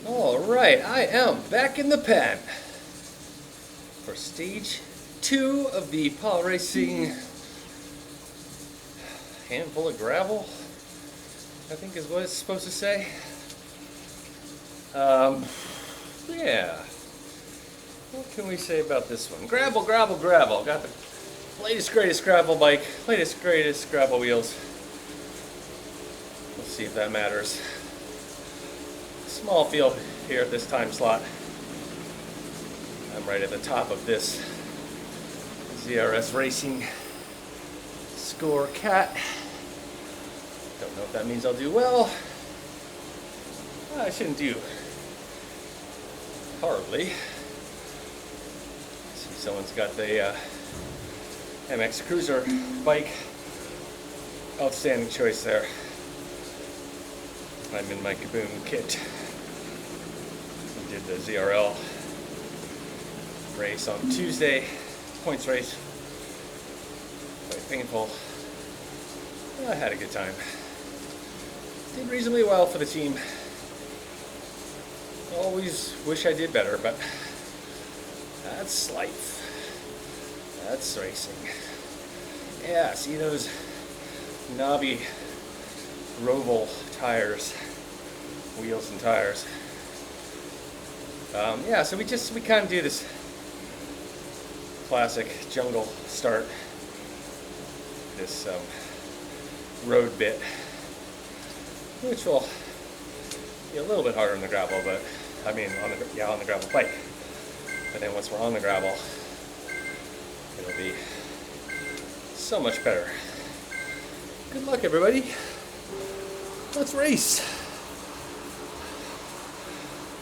All right, I am back in the pen for stage 2 of the Paul Racing handful of gravel, I think is what it's supposed to say. Yeah. What can we say about this one? Gravel, gravel, gravel. Got the latest, greatest gravel bike, latest, greatest gravel wheels. Let's see if that matters. Small field here at this time slot. I'm right at the top of this ZRS Racing score cat. Don't know if that means I'll do well. I shouldn't do horribly. See, someone's got the MX Cruiser bike. Outstanding choice there. I'm in my Kaboom kit. I did the ZRL race on Tuesday, points race. Quite painful. I had a good time. Did reasonably well for the team. Always wish I did better, but that's life. That's racing. Yeah, see those knobby Roval tires, wheels and tires. Yeah, so we kind of do this classic jungle start, this road bit, which will be a little bit harder on the gravel, but I mean on the gravel bike. But then once we're on the gravel, it'll be so much better. Good luck, everybody. Let's race.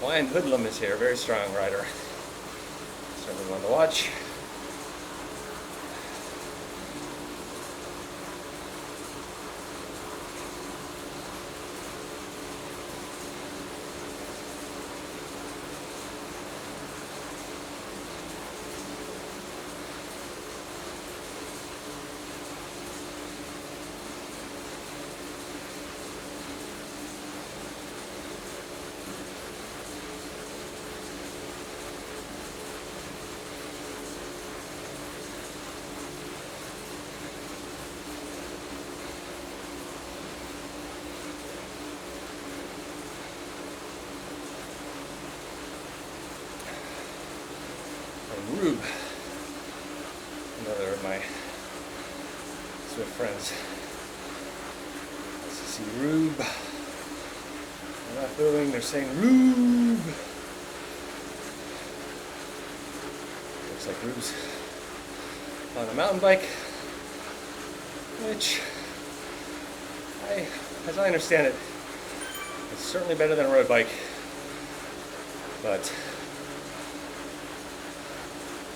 Lion Hoodlum is here, very strong rider. Certainly one to watch. Rube, another of my Zwift friends. Nice to see Rube. They're not booing, they're saying Rube. Looks like Rube's on a mountain bike, which, as I understand it, is certainly better than a road bike, but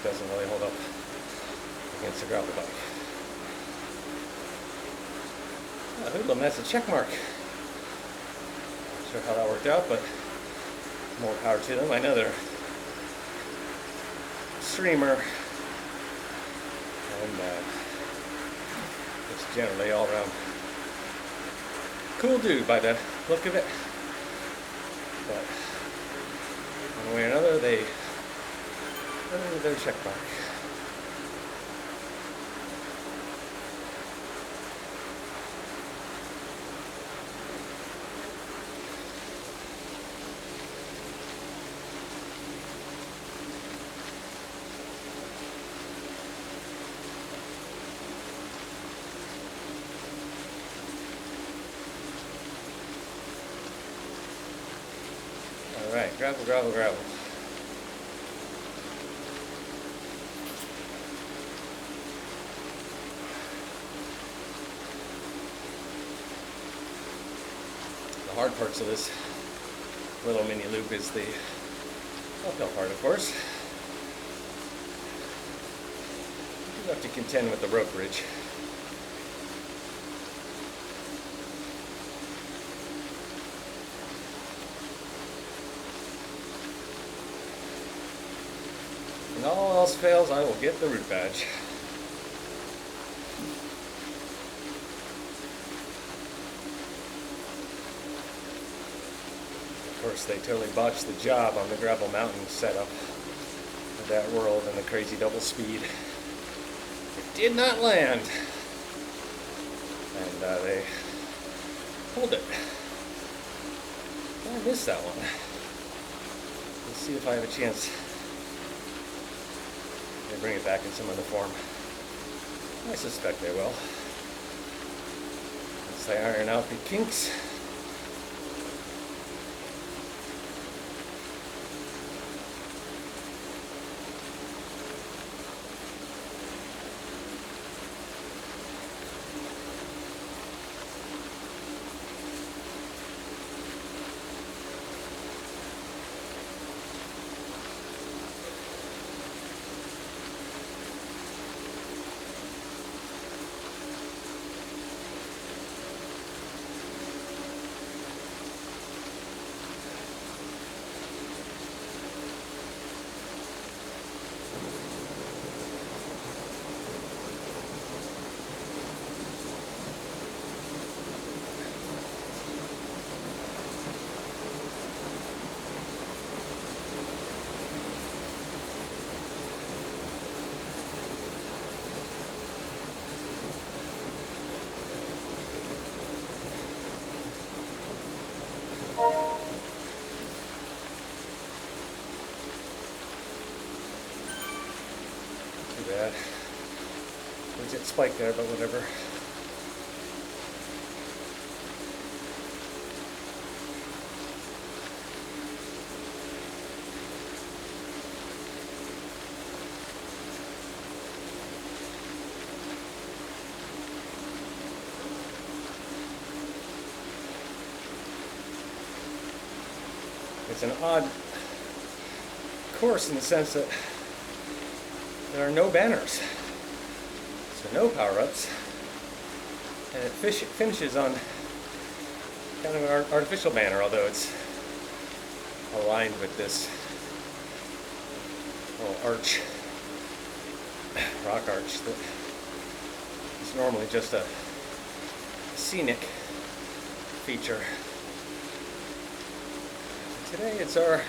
doesn't really hold up against a gravel bike. Hoodlum, that's a check mark. Not sure how that worked out, but more power to them. I know they're a streamer and just generally all around cool dude by the look of it. But one way or another, they earned their check mark. All right, gravel, gravel, gravel. The hard parts of this little mini loop is the uphill part, of course. You have to contend with the rope bridge. When all else fails, I will get the route badge. Of course, they totally botched the job on the gravel mountain setup of that world and the crazy double speed. It did not land, and they pulled it. I missed that one. Let's see if I have a chance to bring it back in some other form. I suspect they will. Once they iron out the kinks. Too bad. There's that spike there, but whatever. It's an odd course in the sense that there are no banners, so no power-ups, and it finishes on kind of an artificial banner, although it's aligned with this little arch, rock arch that is normally just a scenic feature. Today it's our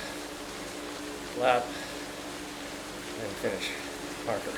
lap and finish marker.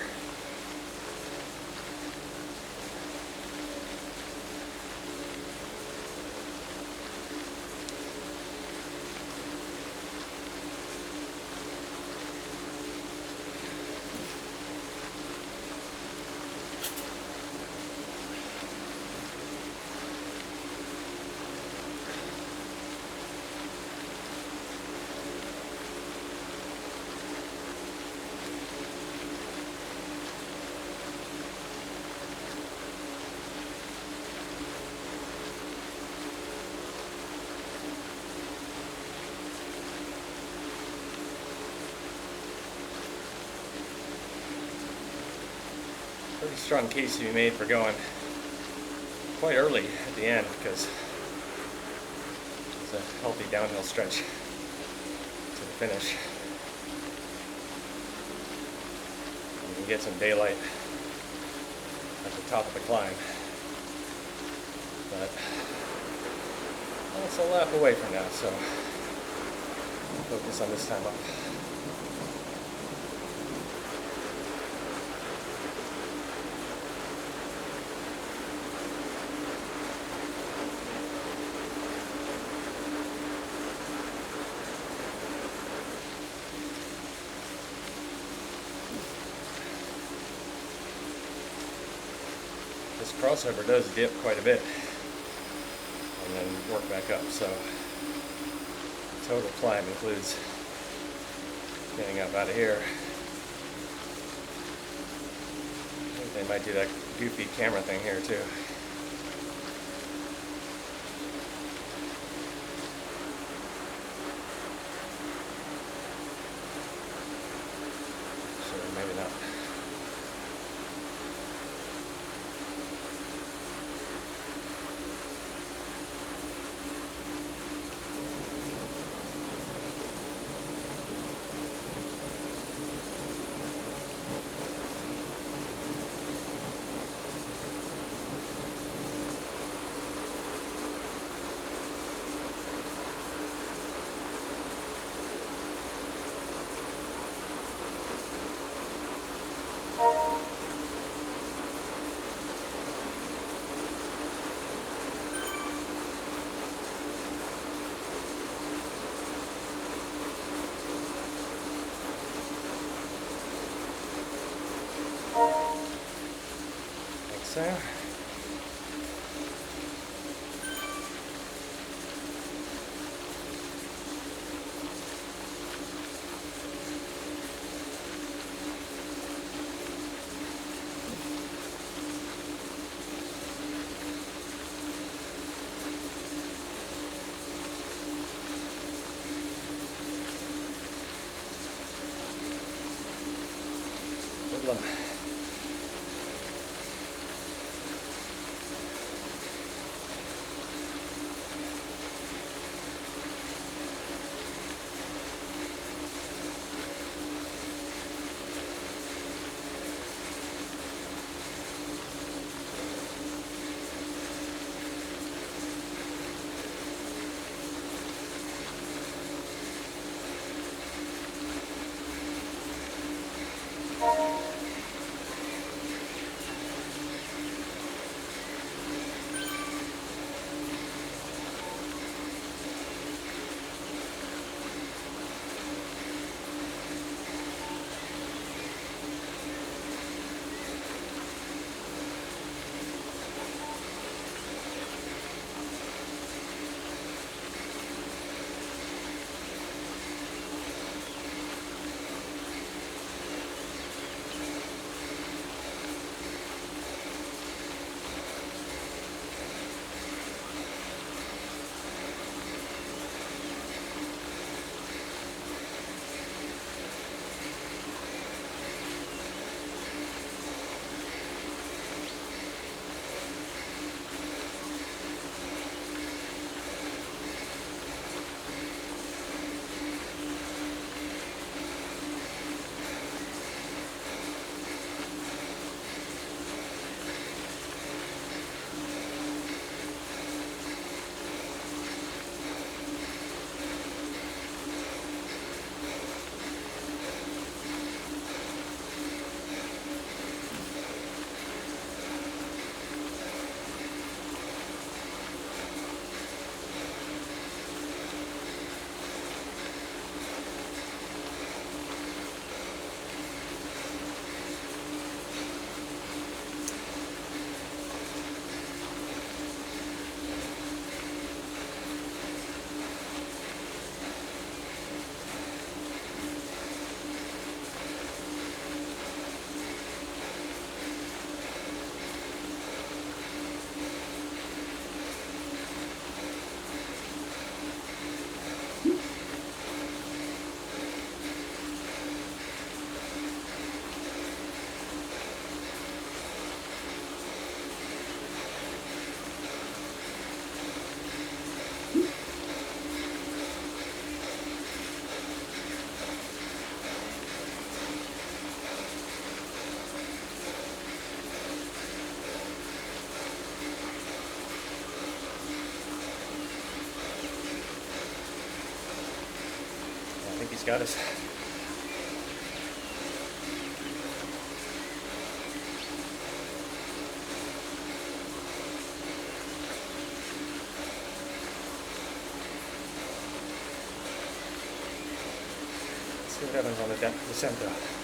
Pretty strong case to be made for going quite early at the end, because it's a healthy downhill stretch to the finish. You can get some daylight at the top of the climb, but it's a lap away from now, so focus on this time up. This crossover does dip quite a bit and then work back up, so the total climb includes getting up out of here. I think they might do that goofy camera thing here too. Sure, maybe not. there. Good one. I think he's got us. Let's see what happens on the descent though.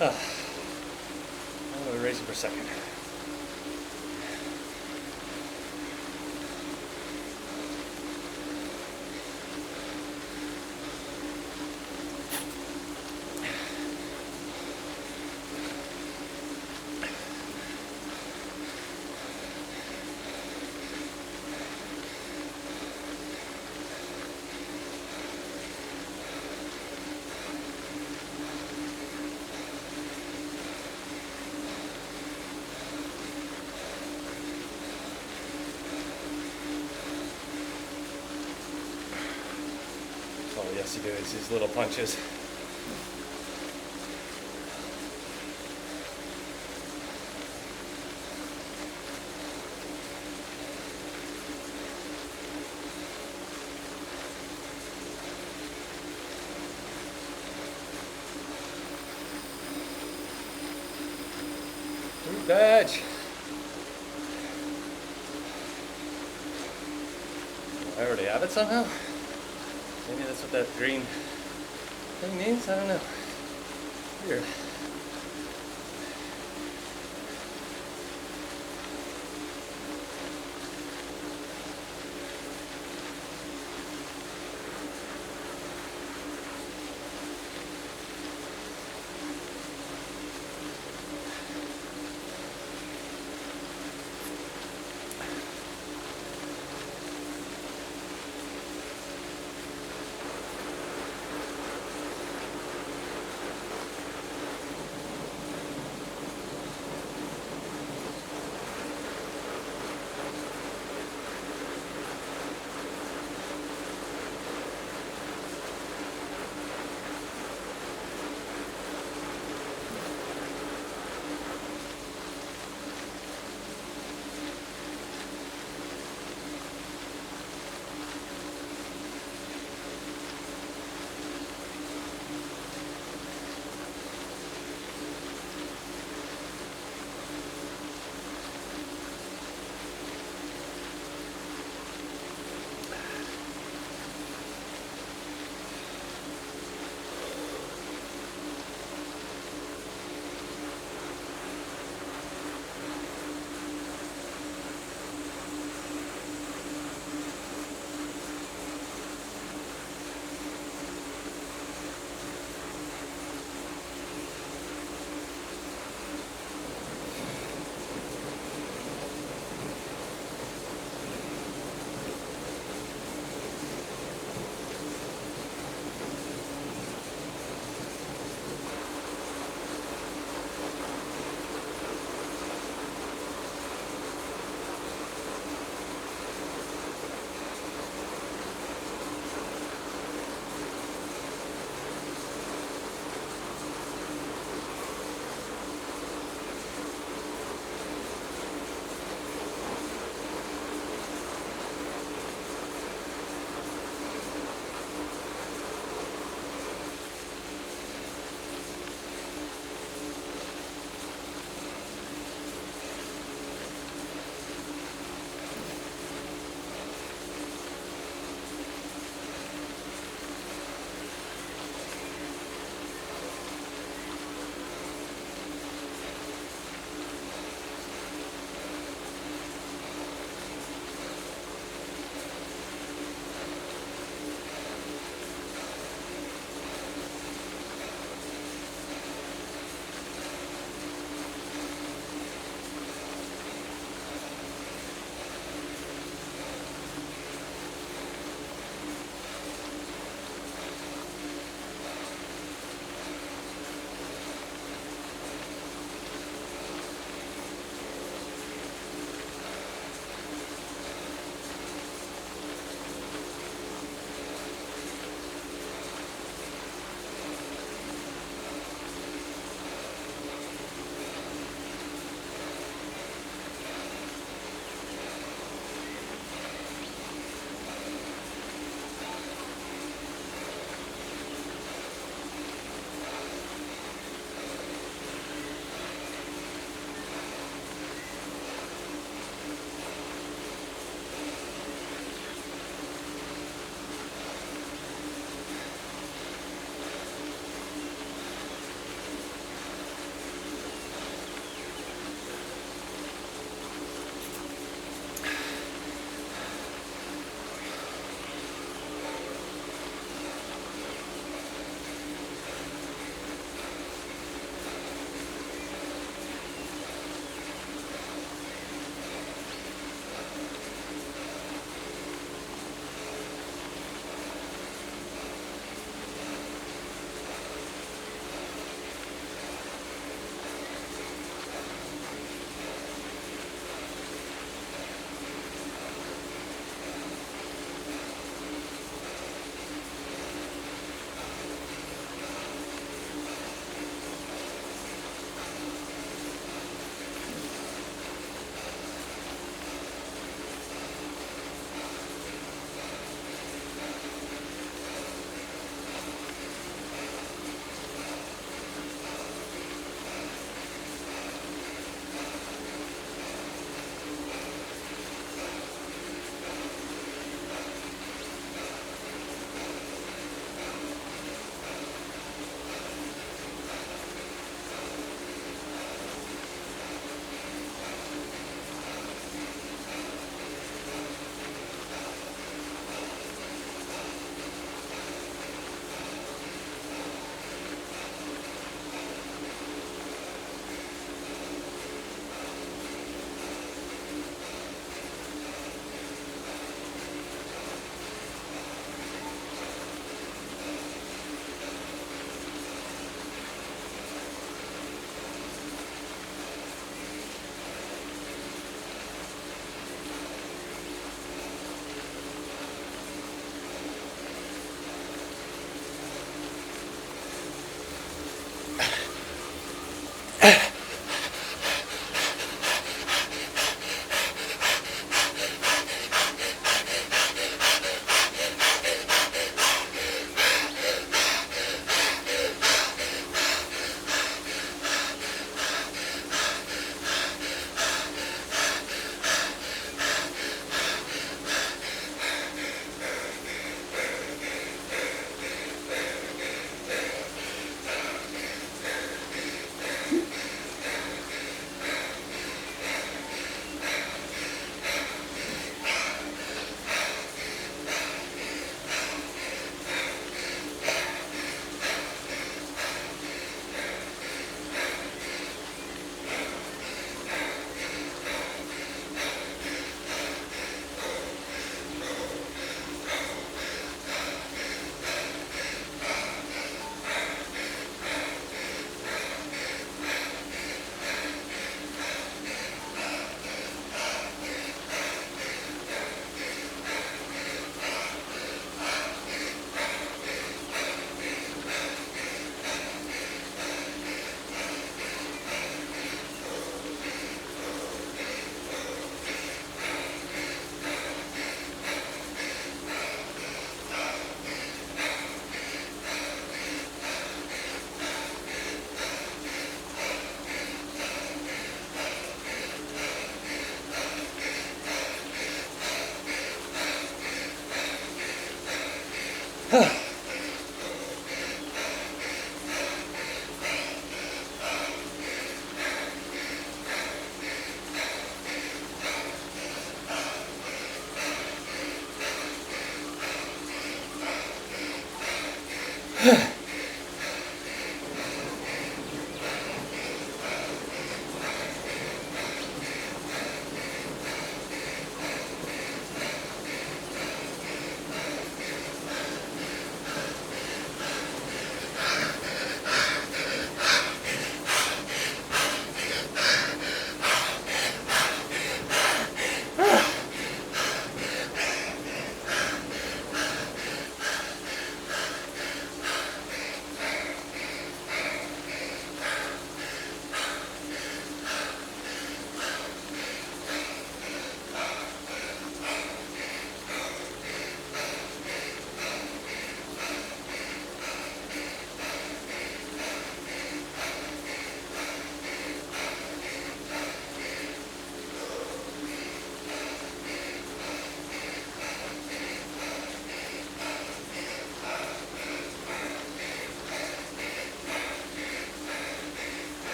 I'm gonna race it for second. All he has to do is these little punches. Group badge. I already have it somehow. Maybe that's what that green thing means? I don't know. Weird.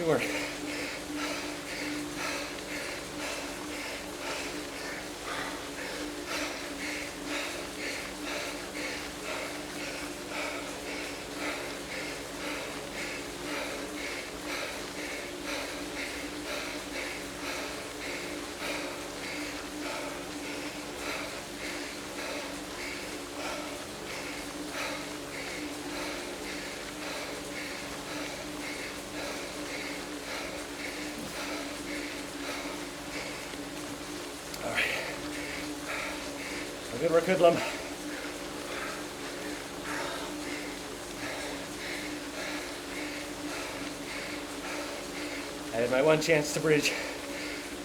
Good work. Good work, hoodlum. I had my one chance to bridge.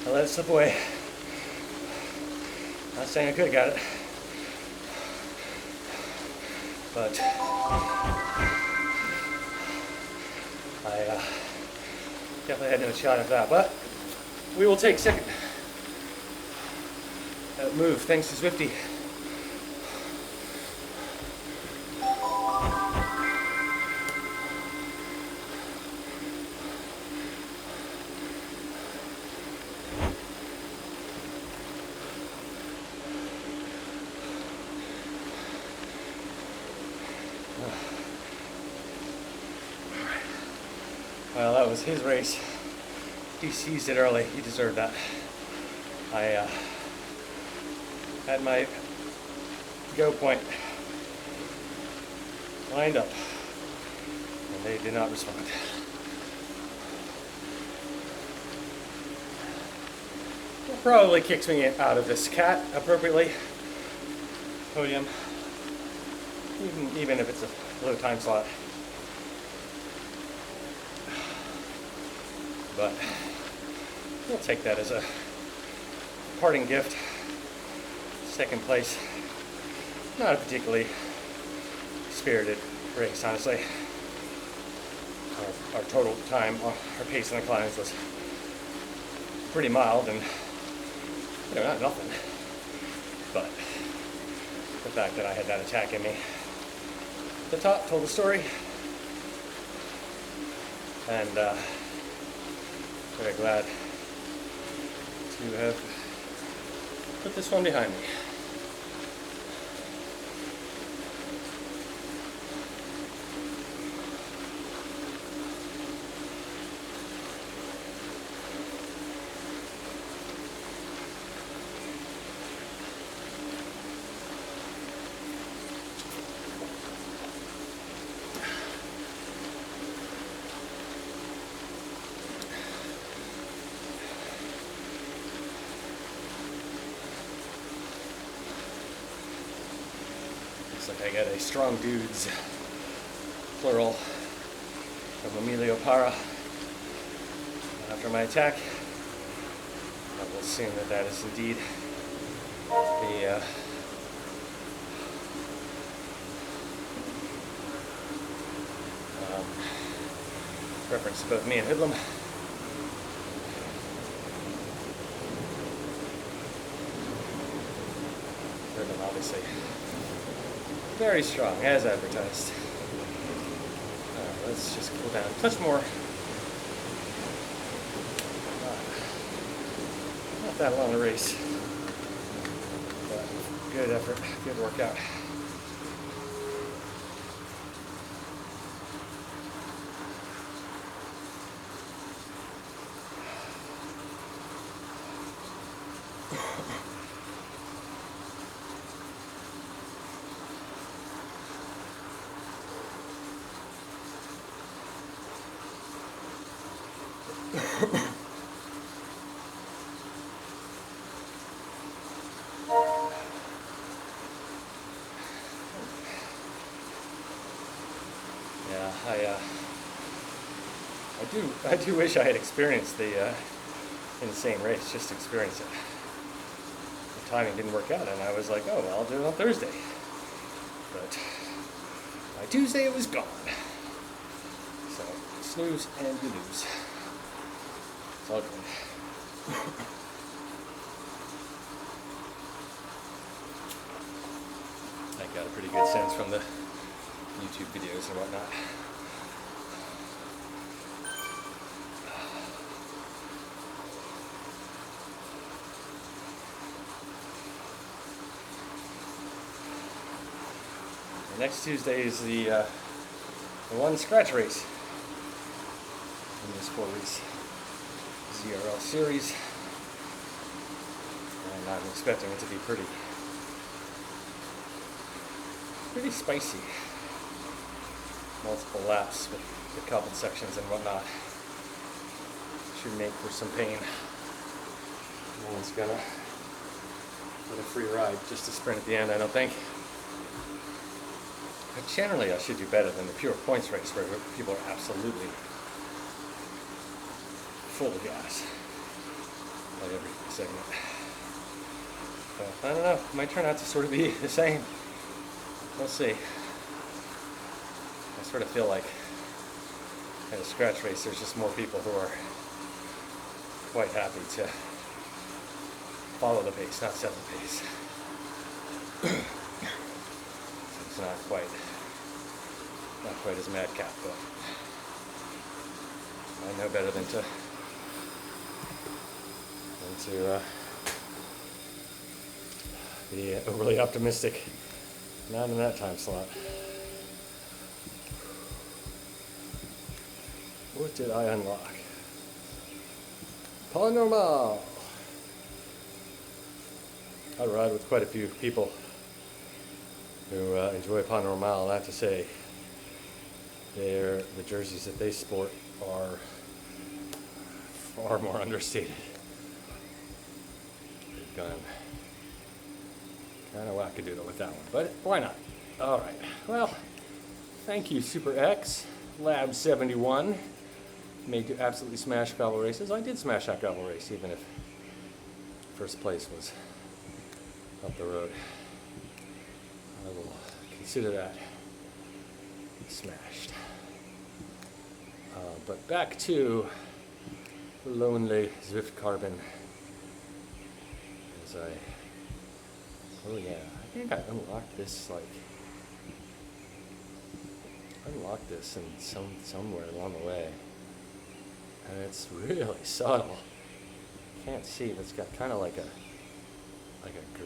I let it slip away. Not saying I could have got it, but I definitely had no shot at that. But we will take second. That move, thanks to Zwifty. Well, that was his race. He seized it early. He deserved that. I had my go point lined up, and they did not respond. It probably kicks me out of this cat appropriately. Podium, even if it's a low time slot. But we'll take that as a parting gift. Second place. Not a particularly spirited race, honestly. Our total time, our pace on the climbs was pretty mild and, you know, not nothing. But the fact that I had that attack in me at the top told the story. And very glad to have put this one behind me. Looks like I got a strong dudes, plural, from Emilio Para after my attack. I will assume that that is indeed the reference to both me and Hoodlum. Hoodlum obviously very strong, as advertised. Let's just cool down a touch more. Not that long a race, but good effort, good workout. Yeah, I do wish I had experienced the insane race, just to experience it. The timing didn't work out, and I was like, oh, well, I'll do it on Thursday. But by Tuesday, it was gone. So, snooze and you lose. It's all good. I got a pretty good sense from the YouTube videos and whatnot. Next Tuesday is the one scratch race in this 4-race ZRL series, and I'm expecting it to be pretty spicy. Multiple laps with the cobbled sections and whatnot. Should make for some pain. No one's gonna get a free ride just to sprint at the end, I don't think. But generally I should do better than the pure points race where people are absolutely full gas by every segment. But I don't know, it might turn out to sort of be the same. We'll see. I sort of feel like at a scratch race there's just more people who are quite happy to follow the pace, not set the pace. So it's not quite as madcap, but I know better than to be overly optimistic. Not in that time slot. What did I unlock? Paranormal! I ride with quite a few people who enjoy Paranormal. I have to say, the jerseys that they sport are far more understated. They've gone kind of wackadoodle with that one, but why not? All right. Well, thank you, Super X Lab 71. Made you absolutely smash gravel races. I did smash that gravel race, even if first place was up the road. I will consider that smashed. But back to lonely Zwift Carbon. Oh yeah, I think I unlocked this in somewhere along the way. And it's really subtle. Can't see, but it's got kind of like a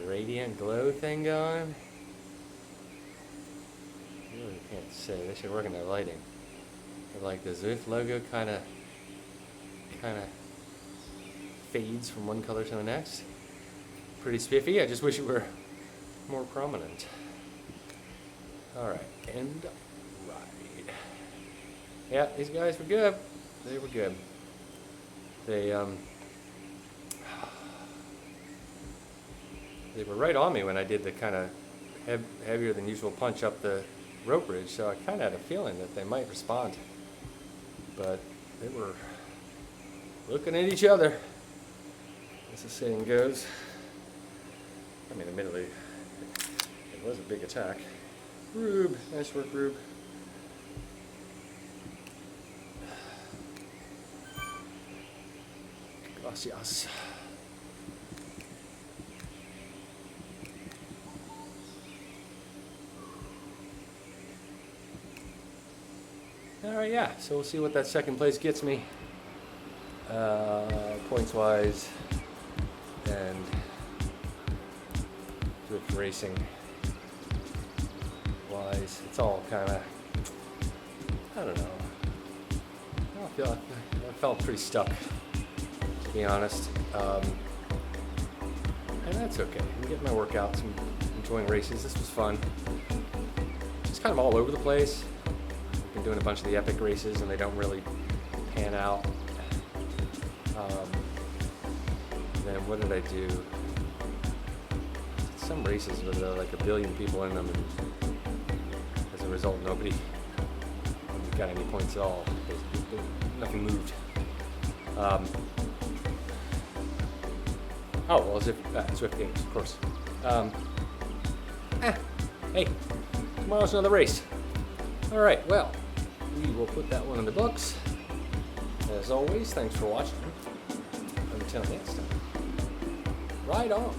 gradient glow thing going. Really can't say. They should work on their lighting. But like the Zwift logo kind of fades from one color to the next. Pretty spiffy. I just wish it were more prominent. All right, end ride. Yeah, these guys were good. They were good. They were right on me when I did the kind of heavier than usual punch up the rope bridge, so I kind of had a feeling that they might respond. But they were looking at each other, as the saying goes. I mean, admittedly, it was a big attack. Rube, nice work, Rube. Gracias. Alright, yeah, so we'll see what that second place gets me, points wise, and Zwift racing wise. It's all kind of, I don't know, I felt pretty stuck, to be honest, and that's okay. I'm getting my workouts and enjoying races. This was fun. Just kind of all over the place. Been doing a bunch of the epic races and they don't really pan out. Then what did I do? Some races with like a billion people in them, and as a result nobody got any points at all. Nothing moved. Oh, well, Zwift games, of course. Hey, tomorrow's another race. All right, well, we will put that one in the books. As always, thanks for watching. Until next time, ride on.